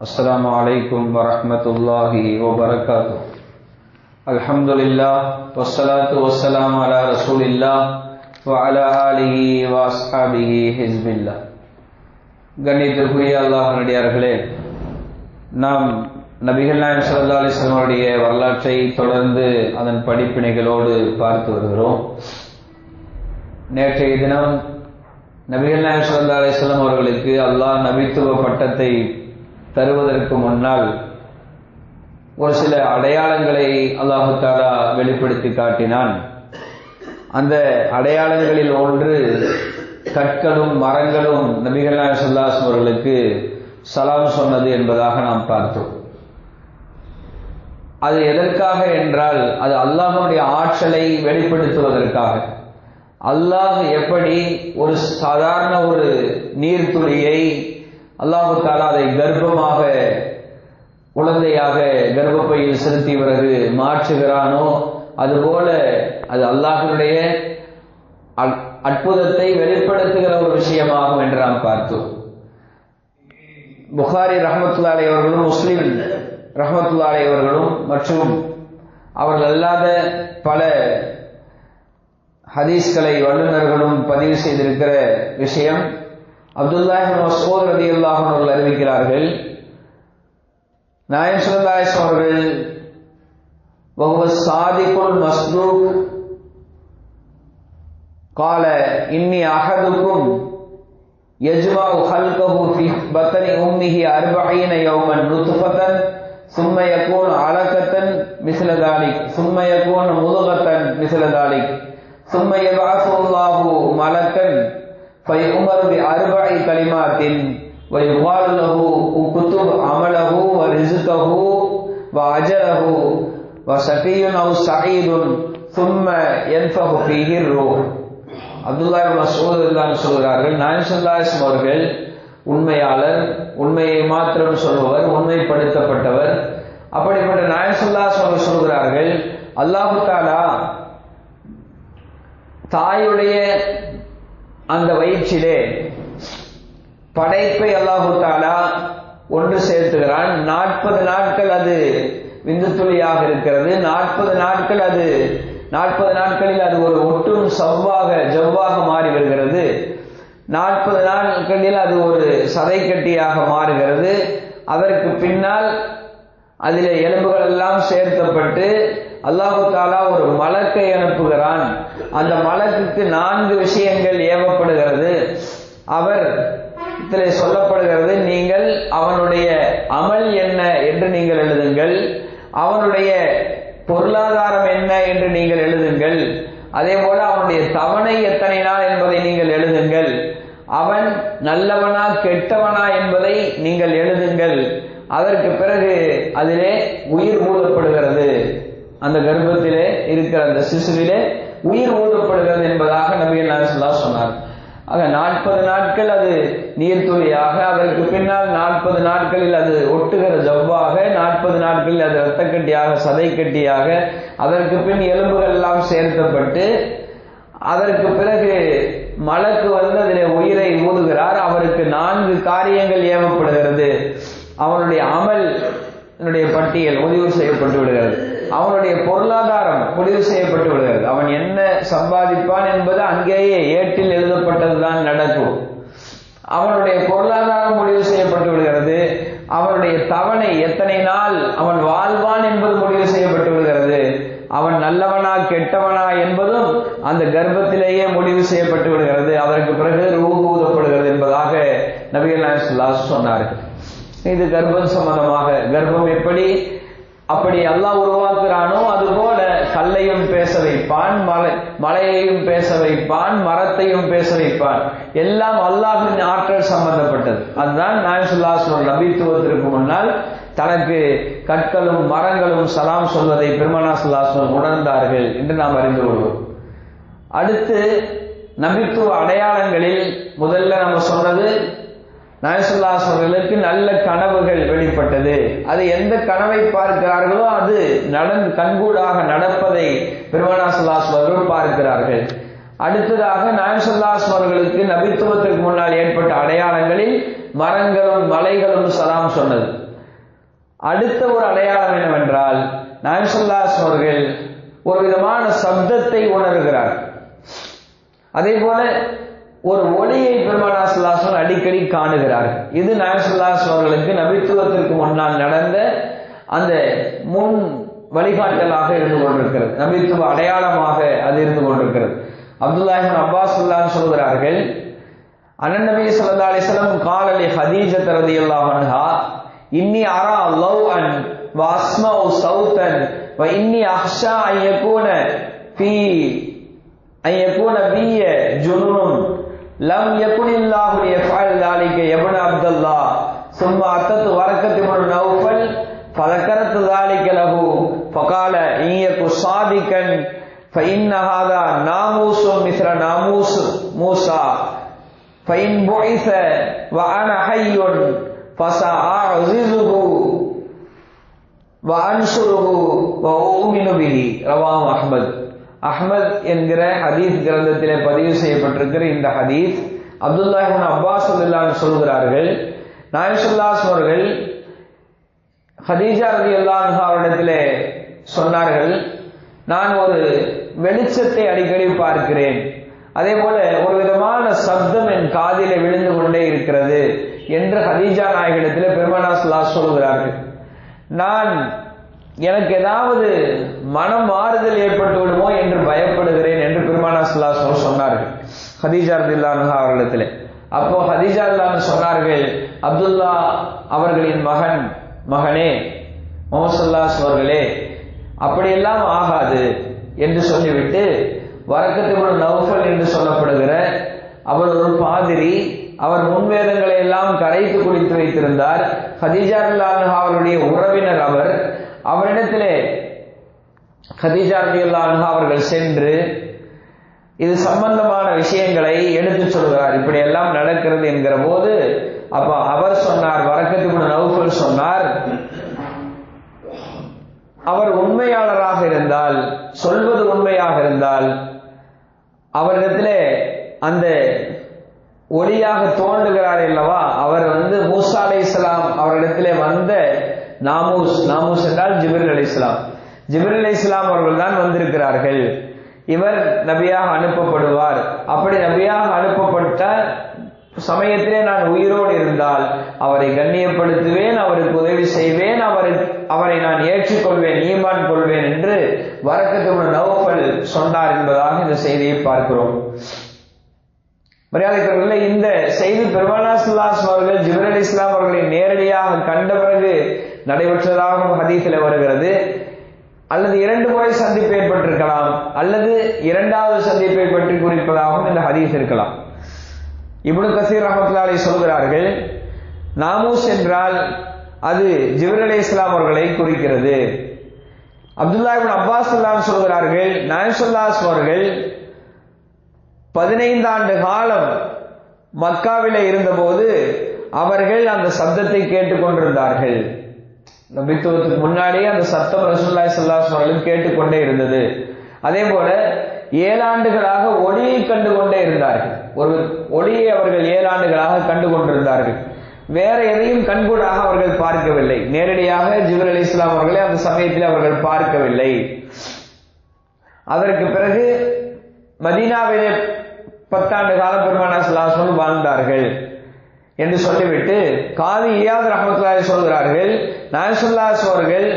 அஸ்ஸலாமு அலைக்கும் வரஹ்மத்துல்லாஹி வபரகாத்துஹு. அல்ஹம்துலில்லாஹ் வஸ்ஸலாத்து வஸ்ஸலாமு அலா ரசூலில்லாஹ் வ அலா ஆலிஹி வ அஸ்ஹாபிஹி ஹிஸ்பில்லாஹ். கண்ணியத்திற்குரிய அல்லாஹ்வின் அடியார்களே, நாம் நபிகள் நாயகம் ஸல்லல்லாஹு அலைஹி வஸல்லம் அவருடைய வரலாற்றை தொடர்ந்து அதன் படிப்பினைகளோடு பார்த்து வருகிறோம். நேற்றைய தினம் நபிகள் நாயகம் ஸல்லல்லாஹு அலைஹி வஸல்லம் அவர்களுக்கு அல்லாஹ் நபித்துவ பட்டத்தை தருவதற்கு முன்னால் ஒரு சில அடையாளங்களை அல்லாஹு தஆலா வெளிப்படுத்தி காட்டினான். அந்த அடையாளங்களில் ஒன்று கற்களும் மரங்களும் நபிகள் நாயகம் ஸல்லல்லாஹு அலைஹி வஸல்லம் அவர்களுக்கு சலாம் சொன்னது என்பதாக நாம் பார்த்தோம். அது எதற்காக என்றால், அது அல்லாஹ்வுடைய ஆற்றலை வெளிப்படுத்துவதற்காக. அல்லாஹ் எப்படி ஒரு சாதாரண ஒரு நீர்த்துளியை அல்லாஹு தஆலா அதை கர்ப்பமாக குழந்தையாக கர்ப்பப்பையில் செலுத்தி பிறகு மாற்றுகிறானோ, அதுபோல அது அல்லாஹ்வுடைய அற்புதத்தை வெளிப்படுத்துகிற ஒரு விஷயமாகும் என்று நாம் பார்த்தோம். புகாரி ரஹ்மத்துல்லாஹி அலைஹி அவர்களும் முஸ்லிம் ரஹ்மத்துல்லாஹி அலைஹி அவர்களும் மற்றும் அவர்கள் அல்லாத பல ஹதீஸ்களை வல்லுநர்களும் பதிவு செய்திருக்கிற விஷயம். அப்துல்லாஹ் இப்னு மஸ்ஊத் ரலியல்லாஹு அன்ஹு அவர்கள் அறிவிக்கிறார்கள், நாயகம் ஸல்லல்லாஹு அலைஹி வஸல்லம் அவர்கள் வஹுவ ஸாதிகுல் மஸ்தூக் قال إني أحدكم يجمع خلقه في بطن أمه 40 يوما نطفة ثم يكون علقة مثل ذلك ثم يكون مضغة مثل ذلك ثم يبعث الله ملكا فيؤمر بأربع كلمات ويقال له اكتب عمله ورزقه وأجله وشقي أو سعيد ثم ينفخ فيه الروح. அப்துல்லாஹ் இப்னு மஸ்ஊத் ரலியல்லாஹு சொல்கிறார்கள், நாயகம் ஸல்லல்லாஹு அலைஹி வஸல்லம் அவர்கள் உண்மையாளர், உண்மையை மாத்திரம் சொல்பவர், உண்மைப்படுத்தப்பட்டவர். அப்படிப்பட்ட நாயகம் ஸல்லல்லாஹு அலைஹி வஸல்லம் சொல்கிறார்கள், அல்லாஹ் தஆலா தாயுடைய அந்த வயிற்றிலே படைப்பை அல்லாஹ் தஆலா ஒன்று சேர்த்துகிறான். 40 நாட்கள் அது விந்து துளியாக இருக்கிறது. 40 நாட்களில் அது ஒரு ஒட்டும் ஜவ்வாக மாறி வருகிறது. 40 நாட்களில் அது ஒரு சதை கட்டியாக மாறுகிறது. அதற்கு பின்னால் அதிலே எலும்புகள் எல்லாம் சேர்க்கப்பட்டு அல்லாஹு தஆலா ஒரு மலக்கை அனுப்புகிறான். அந்த மலக்குக்கு 4 விஷயங்கள் ஏவப்படுகிறது. அவர் இதிலே சொல்லப்படுகிறது, நீங்கள் அவனுடைய அமல் என்ன என்று நீங்கள் எழுதுங்கள், அவனுடைய பொருளாதாரம் என்ன என்று நீங்கள் எழுதுங்கள், அதே போல அவனுடைய தவணை எத்தனை நாள் என்பதை நீங்கள் எழுதுங்கள், அவன் நல்லவனா கெட்டவனா என்பதை நீங்கள் எழுதுங்கள். அதற்கு பிறகு அதிலே உயிர் ஊதப்படுகிறது. அந்த கர்ப்பத்திலே இருக்கிற அந்த சிசுவிலே உயிர் ஊதப்படுகிறது என்பதாக நபிகள் நாயகம் ஸல்லல்லாஹு அலைஹி வஸல்லம் சொன்னார். ஆக 40 நாட்கள் அது நீர்த்துளியாக, அதற்கு பின்னால் 40 நாட்களில் அது ஒட்டுகிற ஜவ்வாக, 40 நாட்களில் அது இரத்தக்கட்டியாக, சதை கட்டியாக, அதற்கு பின் எலும்புகள் எல்லாம் சேர்க்கப்பட்டு அதற்கு பிறகு மலக்கு அதிலே உயிரை ஊதுகிறார். அவருக்கு 4 காரியங்கள் ஏவப்படுகிறது. அவனுடைய அமல் பட்டியல் முடிவு செய்யப்பட்டு விடுகிறது. அவனுடைய பொருளாதாரம் முடிவு செய்யப்பட்டு விடுகிறது. அவன் என்ன சம்பாதிப்பான் என்பது அங்கேயே ஏட்டில் எழுதப்பட்டதுதான் நடக்கும். அவனுடைய பொருளாதாரம் முடிவு செய்யப்பட்டு விடுகிறது. அவனுடைய தவணை எத்தனை நாள் அவன் வாழ்வான் என்பது முடிவு செய்யப்பட்டு விடுகிறது. அவன் நல்லவனா கெட்டவனா என்பதும் அந்த கர்ப்பத்திலேயே முடிவு செய்யப்பட்டு விடுகிறது. அதற்கு பிறகு ரூஹ் ஊதப்படுகிறது என்பதாக நபிகள் நாயகம் ஸல்லல்லாஹு அலைஹி வஸல்லம் சொன்னார்கள். இது கர்ப்பம் சம்பந்தமாக. கர்ப்பம் அப்படி அல்லாஹ் உருவாக்குறானோ அதுபோல கல்லையும் பேச வைப்பான், மலையையும் பேச வைப்பான், மரத்தையும் பேச வைப்பான். எல்லாம் அல்லாஹ்வின் ஆற்றல் சம்பந்தப்பட்டது. அதுதான் நாயகம் ஸல்லல்லாஹு அலைஹி வஸல்லம் நபித்துவத்திற்கு முன்னால் தனக்கு கற்களும் மரங்களும் சலாம் சொல்வதை பெருமானார் ஸல்லல்லாஹு அலைஹி வஸல்லம் உணர்ந்தார்கள் என்று நாம் அறிந்து கொள்வோம். அடுத்து நபித்துவ அடையாளங்களில் முதல்ல நம்ம சொன்னது, நாயகம் ஸல்லல்லாஹு அலைஹி வஸல்லம் நல்ல கனவுகள் வெளிப்பட்டது. அது எந்த கனவை பார்க்கிறார்களோ அது கண்கூடாக நடப்பதை பெருமானார் ஸல்லல்லாஹு அலைஹி வஸல்லம் பார்க்கிறார்கள். அடுத்ததாக நாயகம் ஸல்லல்லாஹு அலைஹி வஸல்லம் நபித்துவத்திற்கு முன்னால் ஏற்பட்ட அடையாளங்களில் மரங்களும் மலைகளும் சலாம் சொன்னது. அடுத்த ஒரு அடையாளம் என்னவென்றால் நாயகம் ஸல்லல்லாஹு அலைஹி அவர்கள் ஒரு விதமான சப்தத்தை உணர்கிறார். அதே போல ஒரு ஒளியை பெருமானார் ஸல்லல்லாஹு அலைஹி அடிக்கடி காணுகிறார். இது நாயகம் ஸல்லல்லாஹு அலைஹி அவர்களுக்கு நபித்துவத்திற்கு முன்னால் நடந்த அந்த முன் வழிகாட்டலாக இருந்து கொண்டிருக்கிறது, நபித்துவ அடையாளமாக அது இருந்து கொண்டிருக்கிறது. அப்துல்லாஹ் இப்னு அப்பாஸ் சொல்கிறார்கள், அண்ணன் நபி ஸல்லல்லாஹு அலைஹி வஸல்லம் قال لخديجة رضي الله عنها إني أرى ضوءا وأسمع صوتا وإني أخشى أن يكون بي جنون لم يكن الله ليفعل ذلك يا ابن عبد الله ثم أتت ورقة بن نوفل فذكرت ذلك له فقال إن يكن صادقا فإن هذا ناموس مثل ناموس موسى فإن بعث وأنا حي فسأعززه وأنشره وأؤمن به. رواه அஹ்மத். அஹ்மத் என்கிற ஹதீஸ் கிரந்தத்திலே பதிவு செய்யப்பட்டிருக்கிற இந்த ஹதீஸ் அப்துல்லாஹ் இப்னு அப்பாஸ் ரலியல்லாஹு அன்ஹு சொல்கிறார்கள், நாயகம் ஸல்லல்லாஹு அலைஹி அவர்கள் ஹதீஜா ரலியல்லாஹு அன்ஹா அவரிடத்திலே சொன்னார்கள், நான் ஒரு வெளிச்சத்தை அடிக்கடி பார்க்கிறேன், அதே போல ஒரு விதமான சப்தம் என் காதிலே விழுந்து கொண்டே இருக்கிறது என்று ஹதீஜா நாயகிடத்திலே பெருமானார் ஸல்லல்லாஹு அலைஹி சொல்கிறார்கள். நான் எனக்கு ஏதாவது மனம் மாறுதல் ஏற்பட்டு விடுமோ என்று பயப்படுகிறேன் என்று பெருமானார் ஸல்லல்லாஹு அலைஹி சொன்னார்கள் ஹதீஜா ரலியல்லாஹு அன்ஹா அவர்களிடத்திலே. அப்போ ஹதீஜா ரலியல்லாஹு அன்ஹா சொன்னார்கள், அப்துல்லா அவர்களின் மகனே முஹம்மது ஸல்லல்லாஹு அலைஹி அவர்களே, அப்படியெல்லாம் ஆகாது என்று சொல்லிவிட்டு வரக்கத் இப்னு நௌஃபல் என்று சொல்லப்படுகிற அவர் ஒரு பாதிரி, அவர் முன்வேதங்களை எல்லாம் கரைத்து குடித்து வைத்திருந்தார். ஹதீஜா ரலியல்லாஹு அன்ஹா அவருடைய உறவினர் அவரிடத்திலே ஹதீஜா ரலியல்லாஹு அன்ஹா அவர்கள் சென்று இது சம்பந்தமான விஷயங்களை எடுத்து சொல்கிறார். இப்படி எல்லாம் நடக்கிறது என்கிற போது அப்ப அவர் சொன்னார், வரக்கத் இப்னு நௌஃபல் சொன்னார், அவர் உண்மையாளராக இருந்தால், சொல்வது உண்மையாக இருந்தால் அவரிடத்திலே அந்த ஒளியாக தோன்றுகிறார் அல்லவா, அவர் மூசா அலைஹிஸ்ஸலாம் அவரிடத்திலே வந்த நாமூஸ் என்றால் ஜிப்ரீல் அலைஹிஸ்ஸலாம், ஜிப்ரீல் அலைஹிஸ்ஸலாம் அவர்கள் தான் வந்திருக்கிறார்கள், இவர் நபியாக அனுப்பப்படுவார், அப்படி நபியாக அனுப்பப்பட்ட சமயத்திலே நான் உயிரோடு இருந்தால் அவரை கண்ணியப்படுத்துவேன், அவருக்கு உதவி செய்வேன், அவரை நான் ஏற்றுக்கொள்வேன், ஈமான் கொள்வேன் என்று வரக்கத் இப்னு நௌஃபல் சொன்னார் என்பதாக இந்த செய்தியை பார்க்கிறோம். மரியாதைக்குரியவர்களே, இந்த செய்தி பெருமானார் ஸல்லல்லாஹு அலைஹி அவர்கள் ஜிப்ரீல் அலைஹிஸ்ஸலாம் அவர்களை நேரடியாக கண்ட பிறகு நடைபெற்றதாகவும் ஹதீஸில் வருகிறது. அல்லது 2 முறை சந்திப்பு ஏற்பட்டிருக்கலாம், அல்லது 2வது சந்திப்பை பற்றி குறிப்பதாகவும் இந்த ஹதீஸ் இருக்கலாம். இப்னு கஸீர் ரஹ்மத்துல்லாஹி அலைஹி சொல்கிறார்கள், நாமூஸ் என்றால் அது ஜிப்ரீல் அலைஹிஸ்ஸலாம் அவர்களை குறிக்கிறது. அப்துல்லாஹ் இப்னு அப்பாஸ் சொல்கிறார்கள், நாயகம் ஸல்லல்லாஹு அலைஹி அவர்கள் 15 ஆண்டு காலம் மக்காவிலே இருந்தபோது அவர்கள் அந்த சப்தத்தை கேட்டுக்கொண்டிருந்தார்கள். நபித்துவத்துக்கு முன்னாடியே அந்த சத்தம் ரசூலுல்லாஹி ஸல்லல்லாஹு அலைஹி வஸல்லம் கேட்டுக்கொண்டே இருந்தது. அதே போல 7 ஆண்டுகளாக ஒளியை கண்டு கொண்டே இருந்தார்கள். ஒரு ஒளியை அவர்கள் 7 ஆண்டுகளாக கண்டு கொண்டிருந்தார்கள். வேற எதையும் கண்கூடாக அவர்கள் பார்க்கவில்லை. நேரடியாக ஜிப்ரீல் அலைஹிஸ்ஸலாம் அவர்களை அந்த சமயத்தில் அவர்கள் பார்க்கவில்லை. அதற்கு பிறகு மதீனாவிலே 10 ஆண்டு காலம் பெருமானார் ஸல்லல்லாஹு அலைஹி வஸல்லம் வாழ்ந்தார்கள் என்று சொல்லிவிட்டு காதி இயாத் ரஹ்மத்துல்லாஹி சொல்கிறார்கள், நாயகம் ஸல்லல்லாஹு அலைஹி அவர்கள்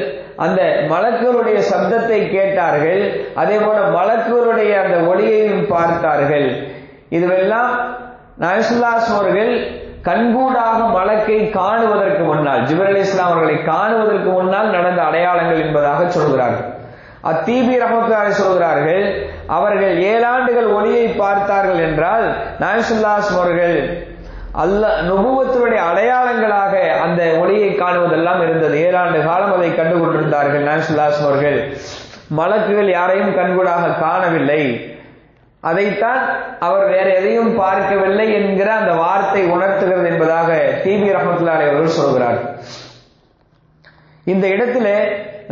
அந்த மலக்குகளுடைய சப்தத்தை கேட்டார்கள், அதே போல மலக்குகளுடைய அந்த ஒளியையும் பார்த்தார்கள். இதுவெல்லாம் நாயகம் ஸல்லல்லாஹு அலைஹி அவர்கள் கண்கூடாக மலக்கை காணுவதற்கு முன்னால், ஜிப்ரீல் அலைஹிஸ்ஸலாம் அவர்களை காணுவதற்கு முன்னால் நடந்த அடையாளங்கள் என்பதாக சொல்கிறார்கள். அத்தீபி ரஹ்மத்துல்லாஹி சொல்கிறார்கள், அவர்கள் 7 ஆண்டுகள் ஒளியை பார்த்தார்கள் என்றால் நாயகம் ஸல்லல்லாஹு அலைஹி அவர்கள் நுபுவத்துடைய அடையாளங்களாக அந்த ஒளியை காணுவதெல்லாம் இருந்தது. 7 ஆண்டு காலம் அதை கண்டு கொண்டிருந்தார்கள் நாயகம் ஸல்லல்லாஹு அலைஹி அவர்கள். மலக்குகள் யாரையும் கண்கூடாக காணவில்லை, அதைத்தான் அவர் வேற எதையும் பார்க்கவில்லை என்கிற அந்த வார்த்தை உணர்த்துகிறது என்பதாக தீபி ரஹ்மத்துல்லாஹி அவர்கள் சொல்கிறார். இந்த இடத்திலே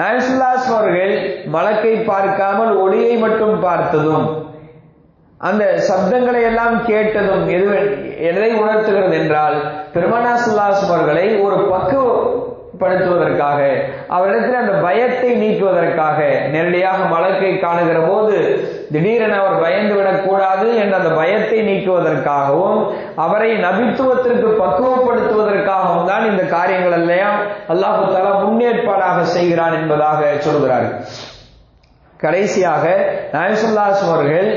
நாயகம் ஸல்லல்லாஹு அலைஹி அவர்கள் மலக்கை பார்க்காமல் ஒளியை மட்டும் பார்த்ததும் அந்த சப்தங்களை எல்லாம் கேட்டதும் எதை உணர்த்துகிறது என்றால் பெருமானார் ஸல்லல்லாஹு அலைஹி அவர்களை ஒரு படுத்துவதற்காக, அவரிடத்தில் அந்த பயத்தை நீக்குவதற்காக, நேரடியாக மலக்கை காணுகிற போது திடீரென அவர் பயந்து விடக்கூடாது என்ற அந்த பயத்தை நீக்குவதற்காகவும் அவரை நபித்துவத்திற்கு பக்குவப்படுத்துவதற்காகவும் தான் இந்த காரியங்கள் எல்லாம் அல்லாஹு தஆலா முன்னேற்பாடாக செய்கிறான் என்பதாக சொல்கிறார். கடைசியாக நாயகம் ஸல்லல்லாஹு அலைஹி வஸல்லம் அவர்கள்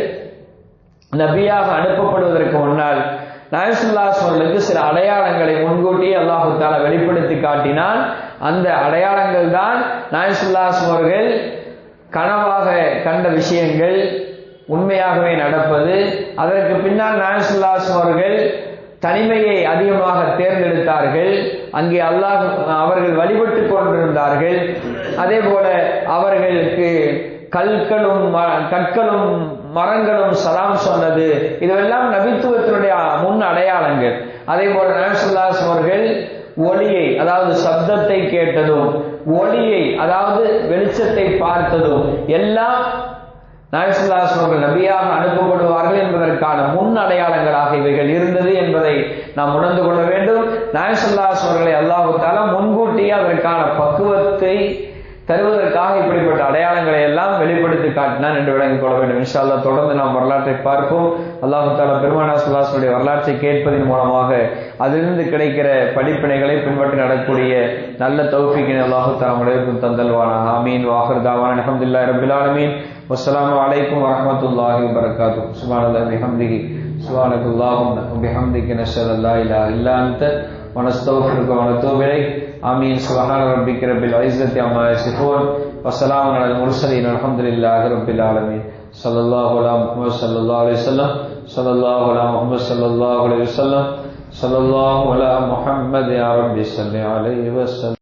நபியாக அனுப்பப்படுவதற்கு முன்னால் நாயகம் ஸல்லல்லாஹு அலைஹி வஸல்லம் சில அடையாளங்களை முன்கூட்டி அல்லாஹு தஆலா வெளிப்படுத்தி காட்டினான். அந்த அடையாளங்கள் தான் நாயகம் ஸல்லல்லாஹு அலைஹி வஸல்லம் அவர்கள் கனவாக கண்ட விஷயங்கள் உண்மையாகவே நடப்பது. அதற்கு பின்னால் நாயகம் ஸல்லல்லாஹு அலைஹி வஸல்லம் அவர்கள் தனிமையை அதிகமாக தேர்ந்தெடுத்தார்கள். அங்கே அல்லாஹ் அவர்கள் வழிபட்டு கொண்டிருந்தார்கள். அதே போல அவர்களுக்கு கற்களும் மரங்களும் சலாம் சொன்னது, இதுவெல்லாம் நபித்துவத்தினுடைய முன் அடையாளங்கள். அதே போல நாயகம் ஸல்லல்லாஹு அலைஹி வஸல்லம் அவர்கள் ஒளியை, அதாவது சப்தத்தை கேட்டதும், ஒளியை அதாவது வெளிச்சத்தை பார்த்ததும் எல்லாம் நாயகம் ஸல்லல்லாஹு அலைஹி வஸல்லம் நபியாக அனுப்பப்படுவார்கள் என்பதற்கான முன் அடையாளங்களாக இவைகள் இருந்தது என்பதை நாம் உணர்ந்து கொள்ள வேண்டும். நாயகம் ஸல்லல்லாஹு அலைஹி வஸல்லம் அல்லாஹு தஆலா முன்கூட்டியே அதற்கான பக்குவத்தை தருவதற்காக இப்படிப்பட்ட அடையாளங்களை எல்லாம் வெளிப்படுத்தி காட்டினான் என்று விளங்கிக் கொள்ள வேண்டும். இன்ஷா அல்லாஹ் தொடர்ந்து நாம் வரலாற்றை பார்ப்போம். அல்லாஹு தஆலா பெருமானார் ஸல்லல்லாஹு அலைஹி வஸல்லம் வரலாற்றை கேட்பதன் மூலமாக அதிலிருந்து கிடைக்கிற படிப்பினைகளை பின்பற்றி நடக்கக்கூடிய நல்ல தௌஃபீக்கினை அல்லாஹு தஆலா அனைவருக்கும் தந்தல்வானாக. ஆமீன். வாஹிர் தாவானா அல்ஹம்துலில்லாஹி ரப்பில் ஆலமீன். வஸ்ஸலாமு அலைக்கும் வரஹ்மத்துல்லாஹி வபரகாத்துஹு. சுப்ஹானல்லாஹி வபிஹம்திஹி சுப்ஹானக்கல்லாஹும்ம வபிஹம்திக நஷ்ஹது அல்லா இலாஹா இல்லா அன்த வனஸ்தக்ஃபிருக வனதூபு இலைக். ஆமீன். சுப்ஹான ரப்பிக ரப்பில் இஸ்ஸத்தி அம்மா யசிஃபூன் வஸ்ஸலாமு அலல் முர்ஸலீன் அல்ஹம்துலில்லாஹி ரப்பில் ஆலமீன். ஸல்லல்லாஹு அலா முஹம்மது ஸல்லல்லாஹு அலைஹி வஸல்லம் ஸல்லல்லாஹு அலா முஹம்மது ஸல்லல்லாஹு அலைஹி வஸல்லம் ஸல்லல்லாஹு அலா முஹம்மது யா ரப்பி ஸல்லி அலைஹி வஸல்லம்.